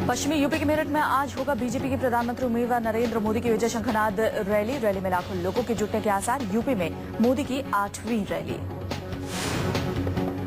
पश्चिमी यूपी के मेरठ में आज होगा बीजेपी के प्रधानमंत्री उम्मीदवार नरेंद्र मोदी की विजय शंखनाद रैली में लाखों लोगों के जुटने के आसार। यूपी में मोदी की 8वीं रैली।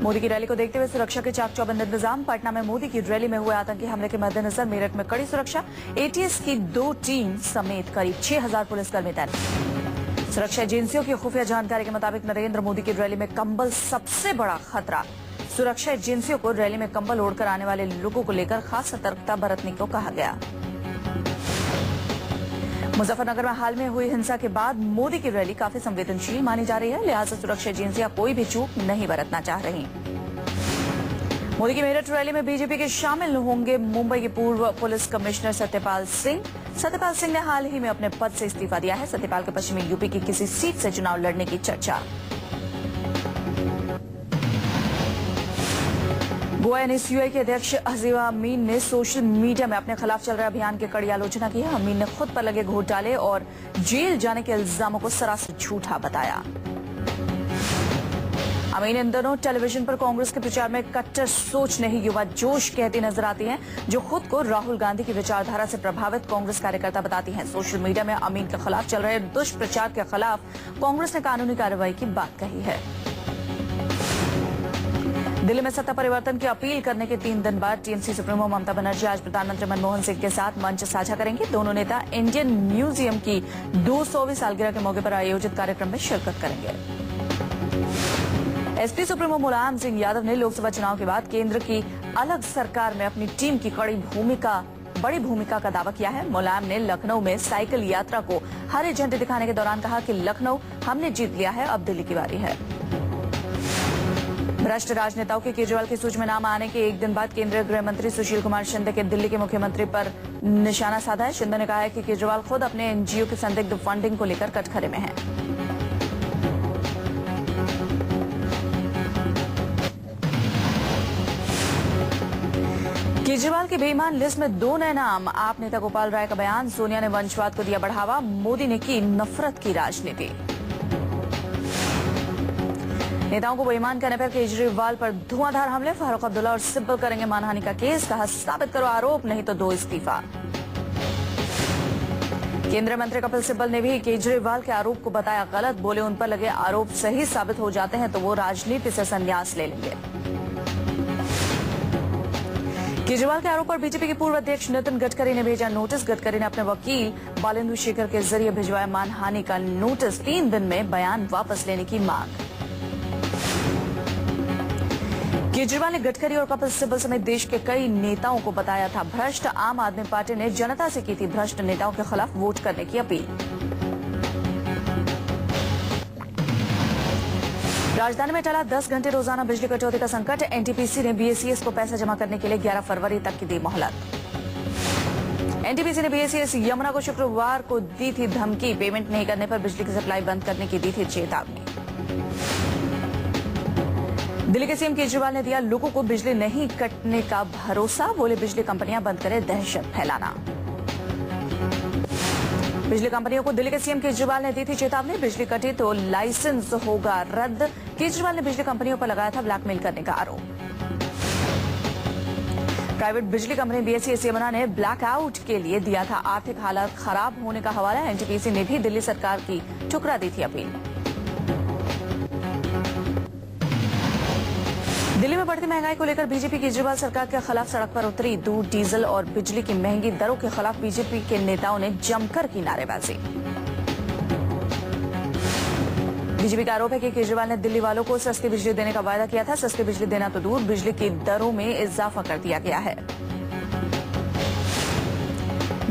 मोदी की रैली को देखते हुए सुरक्षा के चाक चौबंद इंतजाम। पटना में मोदी की रैली में हुए आतंकी हमले के मद्देनजर मेरठ में कड़ी सुरक्षा। एटीएस की 2 टीम समेत करीब 6000 पुलिसकर्मी तैनात। सुरक्षा एजेंसियों की खुफिया जानकारी के मुताबिक नरेंद्र मोदी की रैली में कंबल सबसे बड़ा खतरा। सुरक्षा एजेंसियों को रैली में कंबल ओढ़कर आने वाले लोगों को लेकर खास सतर्कता बरतने को कहा गया। मुजफ्फरनगर में हाल में हुई हिंसा के बाद मोदी की रैली काफी संवेदनशील मानी जा रही है, लिहाजा सुरक्षा एजेंसियां कोई भी चूक नहीं बरतना चाह रही। मोदी की मेरठ रैली में बीजेपी के शामिल होंगे मुंबई के पूर्व पुलिस कमिश्नर सत्यपाल सिंह। सत्यपाल सिंह ने हाल ही में अपने पद से इस्तीफा दिया है। सत्यपाल के पश्चिमी यूपी की किसी सीट से चुनाव लड़ने की चर्चा। गोवा एनएसयूआई के अध्यक्ष हजीवा अमीन ने सोशल मीडिया में अपने खिलाफ चल रहे अभियान की कड़ी आलोचना की है। अमीन ने खुद पर लगे घोटाले और जेल जाने के इल्जामों को सरासर झूठा बताया। अमीन इन दिनों टेलीविजन पर कांग्रेस के प्रचार में कट्टर सोच नहीं युवा जोश कहती नजर आती हैं, जो खुद को राहुल गांधी की विचारधारा से प्रभावित कांग्रेस कार्यकर्ता बताती हैं। सोशल मीडिया में अमीन के खिलाफ चल रहे दुष्प्रचार के खिलाफ कांग्रेस ने कानूनी कार्रवाई की बात कही है। दिल्ली में सत्ता परिवर्तन की अपील करने के 3 दिन बाद टीएमसी सुप्रीमो ममता बनर्जी आज प्रधानमंत्री मनमोहन सिंह के साथ मंच साझा करेंगे। दोनों नेता इंडियन म्यूजियम की 200वीं सालगिरह के मौके पर आयोजित कार्यक्रम में शिरकत करेंगे। एसपी सुप्रीमो मुलायम सिंह यादव ने लोकसभा चुनाव के बाद केंद्र की अलग सरकार में अपनी टीम की बड़ी भूमिका का दावा किया है। मुलायम ने लखनऊ में साइकिल यात्रा को हरी झंडी दिखाने के दौरान कहा कि लखनऊ हमने जीत लिया है, अब दिल्ली की बारी है। भ्रष्ट राजनेताओं के केजरीवाल की सूची में नाम आने के 1 दिन बाद केंद्रीय गृह मंत्री सुशील कुमार शिंदे के दिल्ली के मुख्यमंत्री पर निशाना साधा है। शिंदे ने कहा है कि केजरीवाल खुद अपने एनजीओ की संदिग्ध फंडिंग को लेकर कटघरे में हैं। केजरीवाल की बेईमान लिस्ट में 2 नए नाम। आप नेता गोपाल राय का बयान। सोनिया ने वंशवाद को दिया बढ़ावा। मोदी ने की नफरत की राजनीति। नेताओं को बेईमान कहने पर केजरीवाल पर धुआंधार हमले। फारूक अब्दुल्ला और सिब्बल करेंगे मानहानि का केस। कहा साबित करो आरोप, नहीं तो 2 इस्तीफा। केंद्रीय मंत्री कपिल सिब्बल ने भी केजरीवाल के आरोप को बताया गलत। बोले उन पर लगे आरोप सही साबित हो जाते हैं तो वो राजनीति से संन्यास ले लेंगे। केजरीवाल के आरोप पर बीजेपी के पूर्व अध्यक्ष नितिन गडकरी ने भेजा नोटिस। गडकरी ने अपने वकील बालेंदु शेखर के जरिए भिजवाया मानहानि का नोटिस। 3 दिन में बयान वापस लेने की मांग। केजरीवाल ने गडकरी और कपिल सिब्बल समेत देश के कई नेताओं को बताया था भ्रष्ट। आम आदमी पार्टी ने जनता से की थी भ्रष्ट नेताओं के खिलाफ वोट करने की अपील। राजधानी में टला 10 घंटे रोजाना बिजली कटौती का संकट। एनटीपीसी ने बीएसीएस को पैसा जमा करने के लिए 11 फरवरी तक की दी मोहलत। एनटीपीसी ने बीएसीएस यमुना को शुक्रवार को दी थी धमकी। पेमेंट नहीं करने पर बिजली की सप्लाई बंद करने की दी थी चेतावनी। दिल्ली के सीएम केजरीवाल ने दिया लोगों को बिजली नहीं कटने का भरोसा। बोले बिजली कंपनियां बंद करें दहशत फैलाना। बिजली कंपनियों को दिल्ली के सीएम केजरीवाल ने दी थी चेतावनी। बिजली कटी तो लाइसेंस होगा रद्द। केजरीवाल ने बिजली कंपनियों पर लगाया था ब्लैकमेल करने का आरोप। प्राइवेट बिजली कंपनी बीएसईएस यमुना ने ब्लैकआउट के लिए दिया था आर्थिक हालत खराब होने का हवाला। एनटीपीसी ने भी दिल्ली सरकार की ठुकरा दी थी अपील। दिल्ली में बढ़ती महंगाई को लेकर बीजेपी केजरीवाल सरकार के खिलाफ सड़क पर उतरी। दूध, डीजल और बिजली की महंगी दरों के खिलाफ बीजेपी के नेताओं ने जमकर की नारेबाजी। बीजेपी का आरोप है कि केजरीवाल ने दिल्ली वालों को सस्ती बिजली देने का वायदा किया था। सस्ती बिजली देना तो दूर, बिजली की दरों में इजाफा कर दिया गया है।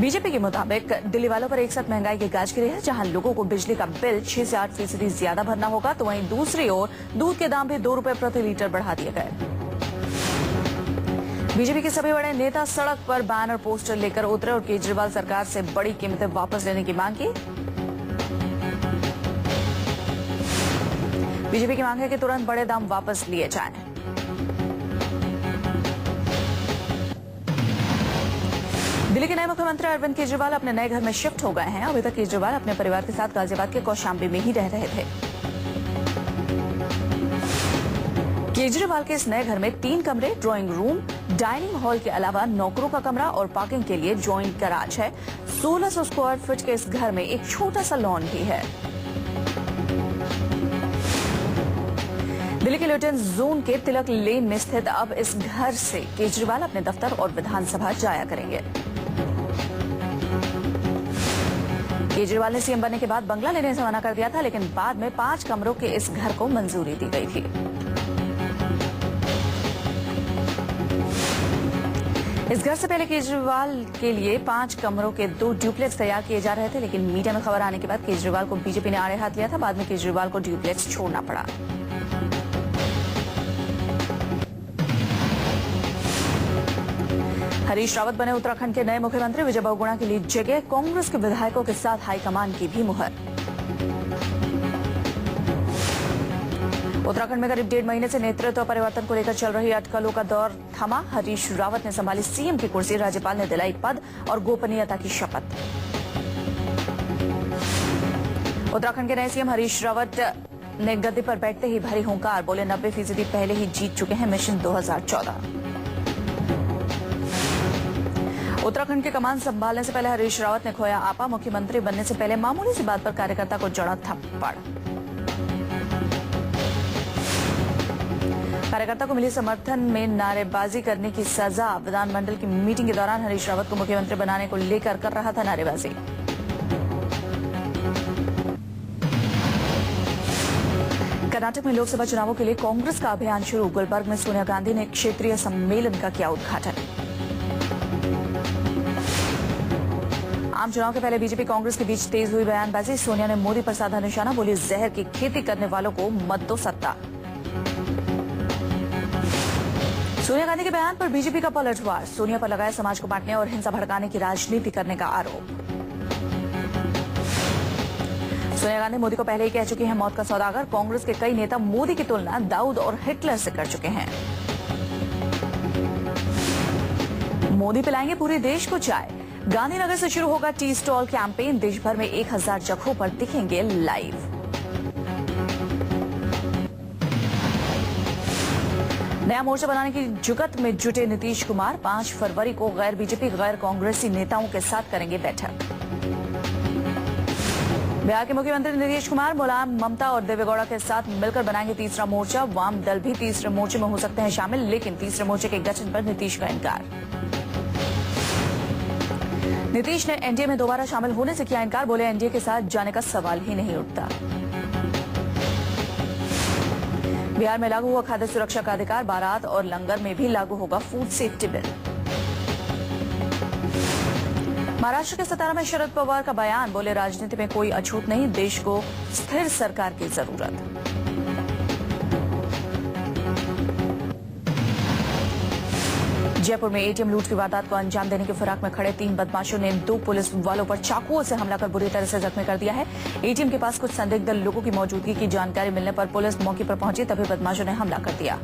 बीजेपी के मुताबिक दिल्ली वालों पर एक साथ महंगाई की गाज गिरी है। जहां लोगों को बिजली का बिल 6 से 8% ज्यादा भरना होगा, तो वहीं दूसरी ओर दूध के दाम भी 2 रुपए प्रति लीटर बढ़ा दिए गए। बीजेपी के सभी बड़े नेता सड़क पर बैनर पोस्टर लेकर उतरे और केजरीवाल सरकार से बड़ी कीमतें वापस लेने की मांग की। बीजेपी की मांग है कि तुरंत बड़े दाम वापस लिए जाएं। दिल्ली के नए मुख्यमंत्री अरविंद केजरीवाल अपने नए घर में शिफ्ट हो गए हैं। अभी तक केजरीवाल अपने परिवार के साथ गाजियाबाद के कौशाम्बी में ही रह रहे थे। केजरीवाल के इस नए घर में 3 कमरे, ड्राइंग रूम, डाइनिंग हॉल के अलावा नौकरों का कमरा और पार्किंग के लिए जॉइंट गैराज है। 1600 स्क्वायर फीट के इस घर में एक छोटा सा लॉन भी है। दिल्ली के ल्यूटन जोन के तिलक लेन में स्थित अब इस घर से केजरीवाल अपने दफ्तर और विधानसभा जाया करेंगे। केजरीवाल ने सीएम बनने के बाद बंगला लेने से मना कर दिया था, लेकिन बाद में 5 कमरों के इस घर को मंजूरी दी गई थी। इस घर से पहले केजरीवाल के लिए 5 कमरों के 2 ड्यूप्लेक्स तैयार किए जा रहे थे, लेकिन मीडिया में खबर आने के बाद केजरीवाल को बीजेपी ने आड़े हाथ लिया था। बाद में केजरीवाल को ड्यूप्लेक्स छोड़ना पड़ा। हरीश रावत बने उत्तराखंड के नए मुख्यमंत्री। विजय बहुगुणा के लिए जगह कांग्रेस के विधायकों के साथ हाईकमान की भी मुहर। उत्तराखंड में करीब 1.5 महीने से नेतृत्व परिवर्तन को लेकर चल रही अटकलों का दौर थमा। हरीश रावत ने संभाली सीएम की कुर्सी। राज्यपाल ने दिलाई पद और गोपनीयता की शपथ। उत्तराखंड के नए सीएम हरीश रावत ने गद्दी पर बैठते ही भरी हुंकार। बोले 90% पहले ही जीत चुके हैं मिशन 2014। उत्तराखंड के कमान संभालने से पहले हरीश रावत ने खोया आपा। मुख्यमंत्री बनने से पहले मामूली सी बात पर कार्यकर्ता को जड़ा थप्पड़। कार्यकर्ता को मिली समर्थन में नारेबाजी करने की सजा। विधानमंडल की मीटिंग के दौरान हरीश रावत को मुख्यमंत्री बनाने को लेकर कर रहा था नारेबाजी। कर्नाटक में लोकसभा चुनावों के लिए कांग्रेस का अभियान शुरू। गुलबर्ग में सोनिया गांधी ने क्षेत्रीय सम्मेलन का किया उद्घाटन। आम चुनाव के पहले बीजेपी कांग्रेस के बीच तेज हुई बयानबाजी। सोनिया ने मोदी पर साधा निशाना। बोली जहर की खेती करने वालों को मत दो सत्ता। सोनिया गांधी के बयान पर बीजेपी का पलटवार। सोनिया पर लगाया समाज को बांटने और हिंसा भड़काने की राजनीति करने का आरोप। सोनिया गांधी मोदी को पहले ही कह चुकी हैं मौत का सौदागर। कांग्रेस के कई नेता मोदी की तुलना दाऊद और हिटलर से कर चुके हैं। मोदी पिलाएंगे पूरे देश को चाय। गांधीनगर से शुरू होगा टी स्टॉल कैंपेन। देश भर में 1000 जगहों पर दिखेंगे लाइव। नया मोर्चा बनाने की जुगत में जुटे नीतीश कुमार। 5 फरवरी को गैर बीजेपी गैर कांग्रेसी नेताओं के साथ करेंगे बैठक। बिहार के मुख्यमंत्री नीतीश कुमार मुलायम, ममता और देवेगौड़ा के साथ मिलकर बनाएंगे तीसरा मोर्चा। वाम दल भी तीसरे मोर्चे में हो सकते हैं शामिल, लेकिन तीसरे मोर्चे के गठन पर नीतीश का इनकार। नीतीश ने एनडीए में दोबारा शामिल होने से किया इनकार। बोले एनडीए के साथ जाने का सवाल ही नहीं उठता। बिहार में लागू हुआ खाद्य सुरक्षा का अधिकार। बारात और लंगर में भी लागू होगा फूड सेफ्टी बिल। महाराष्ट्र के सतारा में शरद पवार का बयान। बोले राजनीति में कोई अछूत नहीं, देश को स्थिर सरकार की जरूरत। जयपुर में एटीएम लूट की वारदात को अंजाम देने की फिराक में खड़े 3 बदमाशों ने 2 पुलिस वालों पर चाकुओं से हमला कर बुरी तरह से जख्मी कर दिया है। एटीएम के पास कुछ संदिग्ध लोगों की मौजूदगी की जानकारी मिलने पर पुलिस मौके पर पहुंची, तभी बदमाशों ने हमला कर दिया।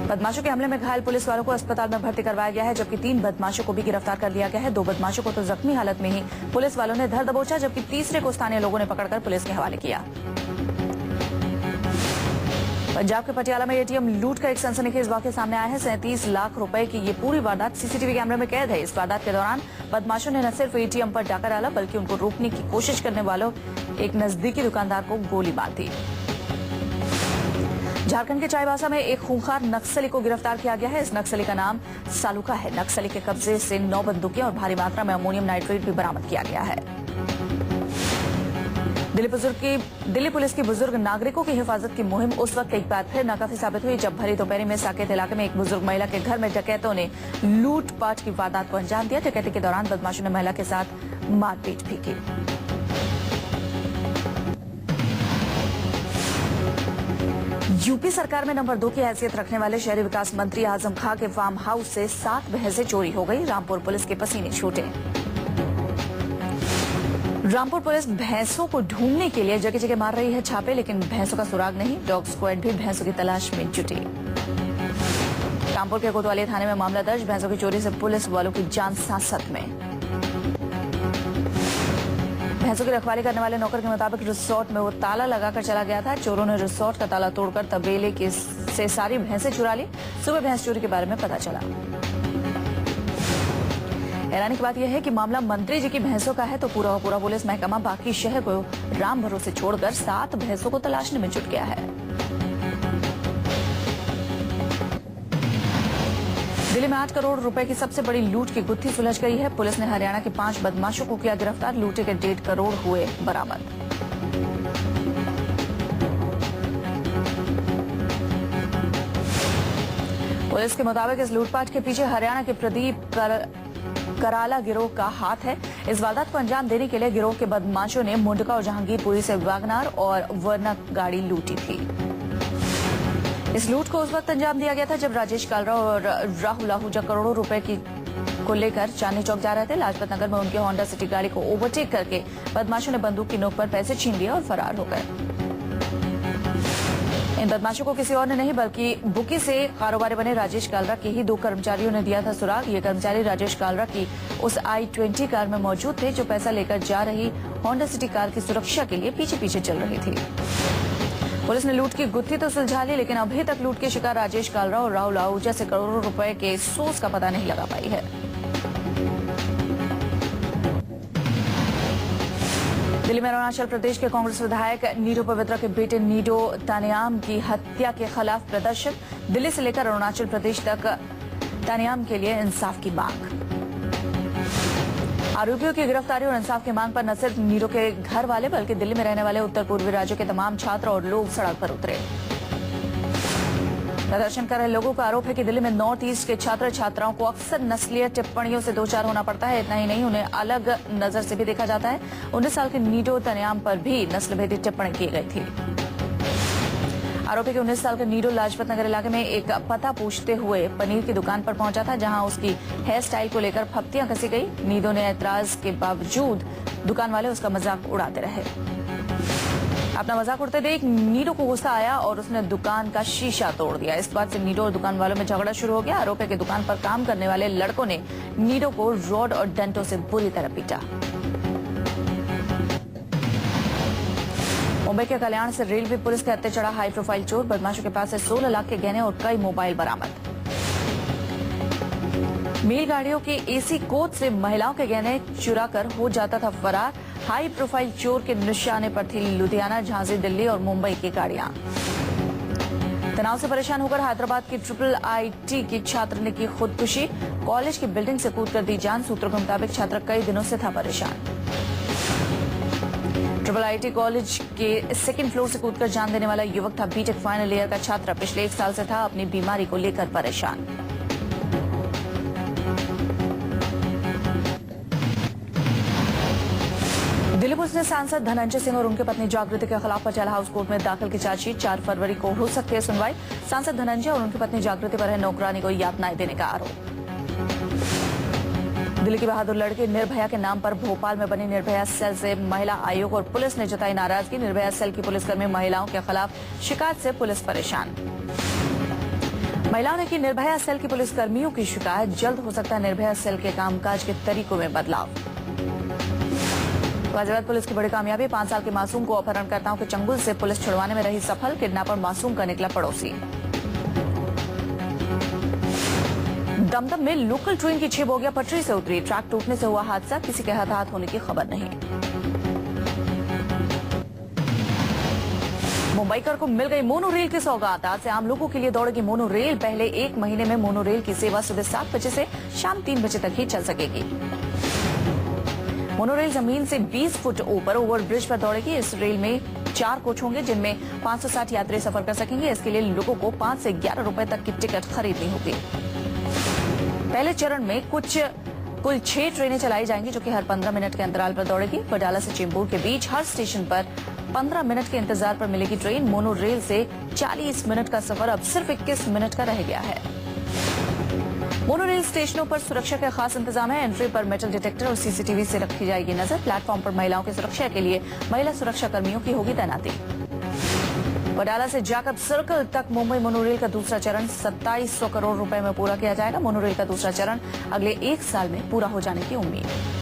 बदमाशों के हमले में घायल पुलिस वालों को अस्पताल में भर्ती करवाया गया है, जबकि 3 बदमाशों को भी गिरफ्तार कर लिया गया है। 2 बदमाशों को तो जख्मी हालत में ही पुलिस वालों ने धर दबोचा, जबकि तीसरे को स्थानीय लोगों ने पकड़कर पुलिस के हवाले किया। पंजाब के पटियाला में एटीएम लूट का एक सनसनीखेज वाकया सामने आया है। 37 लाख रुपए की ये पूरी वारदात सीसीटीवी कैमरे में कैद है। इस वारदात के दौरान बदमाशों ने न सिर्फ एटीएम पर डाका डाला, बल्कि उनको रोकने की कोशिश करने वालों एक नजदीकी दुकानदार को गोली मार दी। झारखंड के चाईबासा में एक खूंखार नक्सली को गिरफ्तार किया गया है। इस नक्सली का नाम सालुका है। नक्सली के कब्जे से 9 बंदूकें और भारी मात्रा में अमोनियम नाइट्रेट भी बरामद किया गया है। दिल्ली पुलिस की बुजुर्ग नागरिकों की हिफाजत की मुहिम उस वक्त एक बार फिर नाकाफी साबित हुई, जब भरी दोपहर में साकेत इलाके में एक बुजुर्ग महिला के घर में डकैतों ने लूटपाट की वारदात को अंजाम दिया। डकैती के दौरान बदमाशों ने महिला के साथ मारपीट भी की। यूपी सरकार में नंबर 2 की हैसियत रखने वाले शहरी विकास मंत्री आजम खां के फार्म हाउस से 7 भैंसें चोरी हो गई। रामपुर पुलिस के पसीने छूटे। रामपुर पुलिस भैंसों को ढूंढने के लिए जगह जगह मार रही है छापे, लेकिन भैंसों का सुराग नहीं। डॉग स्क्वाड भी भैंसों की तलाश में जुटी। रामपुर के कोतवाली थाने में मामला दर्ज। भैंसों की चोरी से पुलिस वालों की जान सांसत में। भैंसों की रखवाली करने वाले नौकर के मुताबिक रिसोर्ट में वो ताला लगाकर चला गया था। चोरों ने रिसोर्ट का ताला तोड़कर तबेले से सारी भैंसें चुरा ली। सुबह भैंस चोरी के बारे में पता चला। हैरानी की बात यह है कि मामला मंत्री जी की भैंसों का है तो पूरा पुलिस महकमा बाकी शहर को राम भरोसे छोड़कर 7 भैंसों को तलाशने में जुट गया है। दिल्ली में 8 करोड़ रुपए की सबसे बड़ी लूट की गुत्थी सुलझ गई है। पुलिस ने हरियाणा के 5 बदमाशों को किया गिरफ्तार। लूटे के 1.5 करोड़ हुए बरामद। पुलिस के मुताबिक इस लूटपाट के पीछे हरियाणा के प्रदीप कराला गिरोह का हाथ है। इस वारदात को अंजाम देने के लिए गिरोह के बदमाशों ने मुंडका और जहांगीरपुरी से वैगनार और वर्ना गाड़ी लूटी थी। इस लूट को उस वक्त अंजाम दिया गया था जब राजेश कालरा और राहुल आहूजा करोड़ों रुपए को लेकर चांदनी चौक जा रहे थे। लाजपत नगर में उनकी होंडा सिटी गाड़ी को ओवरटेक करके बदमाशों ने बंदूक की नोक पर पैसे छीन लिए और फरार हो गए। इन बदमाशों को किसी और ने नहीं बल्कि बुकी से कारोबारी बने राजेश कालरा के ही 2 कर्मचारियों ने दिया था सुराग। ये कर्मचारी राजेश कालरा की उस i20 कार में मौजूद थे जो पैसा लेकर जा रही होंडा सिटी कार की सुरक्षा के लिए पीछे चल रही थी। पुलिस ने लूट की गुत्थी तो सुलझा ली, लेकिन अभी तक लूट के शिकार राजेश कालरा और राहुल आहूजा से करोड़ों रुपए के सोर्स का पता नहीं लगा पाई है। दिल्ली में अरुणाचल प्रदेश के कांग्रेस विधायक नीडो पवित्रा के बेटे नीडो तानियाम की हत्या के खिलाफ प्रदर्शन। दिल्ली से लेकर अरुणाचल प्रदेश तक तानियाम के लिए इंसाफ की मांग। आरोपियों की गिरफ्तारी और इंसाफ की मांग पर न सिर्फ नीडो के घर वाले बल्कि दिल्ली में रहने वाले उत्तर पूर्वी राज्यों के तमाम छात्र और लोग सड़क पर उतरे। प्रदर्शन कर रहे लोगों का आरोप है कि दिल्ली में नॉर्थ ईस्ट के छात्र छात्राओं को अक्सर नस्लीय टिप्पणियों से दो चार होना पड़ता है। इतना ही नहीं, उन्हें अलग नजर से भी देखा जाता है। 19 साल के नीडो तानियाम पर भी नस्लभेदी टिप्पणी की गई थी। आरोपी के 19 साल का नीडो लाजपत नगर इलाके में एक पता पूछते हुए पनीर की दुकान पर पहुंचा था, जहां उसकी हेयर स्टाइल को लेकर फप्तियां कसी गई। नीडो ने ऐतराज के बावजूद दुकान वाले उसका मजाक उड़ाते रहे। अपना मजाक उड़ते देख नीडो को गुस्सा आया और उसने दुकान का शीशा तोड़ दिया। इस बात से नीडो और दुकान वालों में झगड़ा शुरू हो गया। आरोपी की दुकान पर काम करने वाले लड़कों ने नीडो को रॉड और डंडों से बुरी तरह पीटा। मुंबई के कल्याण से रेलवे पुलिस के हत्थे चढ़ा हाई प्रोफाइल चोर। बदमाशों के पास से 16 लाख के गहने और कई मोबाइल बरामद। मेलगाड़ियों के एसी कोच से महिलाओं के गहने चुराकर हो जाता था फरार। हाई प्रोफाइल चोर के निशाने पर थी लुधियाना, झांसी, दिल्ली और मुंबई की गाड़ियां। तनाव से परेशान होकर हैदराबाद की IIT की छात्र ने की खुदकुशी। कॉलेज की बिल्डिंग से कूदकर दी जान। सूत्रों के मुताबिक छात्र कई दिनों से था परेशान। IIT कॉलेज के 2nd फ्लोर से कूदकर जान देने वाला युवक था बीटेक फाइनल ईयर का छात्र। पिछले 1 साल से था अपनी बीमारी को लेकर परेशान। दिल्ली पुलिस ने सांसद धनंजय सिंह और उनकी पत्नी जागृति के खिलाफ पटियाला हाउस कोर्ट में दाखिल की चार्जशीट। 4 फरवरी को हो सकती है सुनवाई। सांसद धनंजय और उनकी पत्नी जागृति पर है नौकरानी को यातनाएं देने का आरोप। दिल्ली की बहादुर लड़की निर्भया के नाम पर भोपाल में बनी निर्भया सेल से महिला आयोग और पुलिस ने जताई नाराजगी। निर्भया सेल की पुलिसकर्मी महिलाओं के खिलाफ शिकायत से पुलिस परेशान। महिलाओं ने की निर्भया सेल की पुलिसकर्मियों की शिकायत। जल्द हो सकता है निर्भया सेल के कामकाज के तरीकों में बदलाव। गाजियाबाद पुलिस की बड़ी कामयाबी। 5 साल के मासूम को अपहरणकर्ताओं के चंगुल से पुलिस छुड़वाने में रही सफल। किडनैपर मासूम का निकला पड़ोसी। दमदम में लोकल ट्रेन की 6 बोगियां पटरी से उतरी। ट्रैक टूटने से हुआ हादसा। किसी के हताहत होने की खबर नहीं। मुंबईकर को मिल गई मोनो रेल की सौगात। आज से आम लोगों के लिए दौड़ेगी मोनो रेल। पहले 1 महीने में मोनो रेल की सेवा सुबह 7 बजे से शाम 3 बजे तक ही चल सकेगी। मोनोरेल जमीन से 20 फुट ऊपर ओवरब्रिज पर दौड़ेगी। इस रेल में 4 कोच होंगे जिनमें 560 यात्री सफर कर सकेंगे। इसके लिए लोगों को 5 से 11 रुपए तक की टिकट खरीदनी होगी। पहले चरण में कुल 6 ट्रेनें चलाई जाएंगी जो कि हर 15 मिनट के अंतराल पर दौड़ेगी। पटियाला से चेंबूर के बीच हर स्टेशन पर 15 मिनट के इंतजार पर मिलेगी ट्रेन। मोनो रेल से 40 मिनट का सफर अब सिर्फ 21 मिनट का रह गया है। मोनोरेल स्टेशनों पर सुरक्षा के खास इंतजाम है। एंट्री पर मेटल डिटेक्टर और सीसीटीवी से रखी जाएगी नजर। प्लेटफॉर्म पर महिलाओं की सुरक्षा के लिए महिला सुरक्षा कर्मियों की होगी तैनाती। पटियाला से जैकब सर्कल तक मुंबई मोनोरेल का दूसरा चरण 2700 करोड़ रुपए में पूरा किया जाएगा। मोनोरेल का दूसरा चरण अगले 1 साल में पूरा हो जाने की उम्मीद।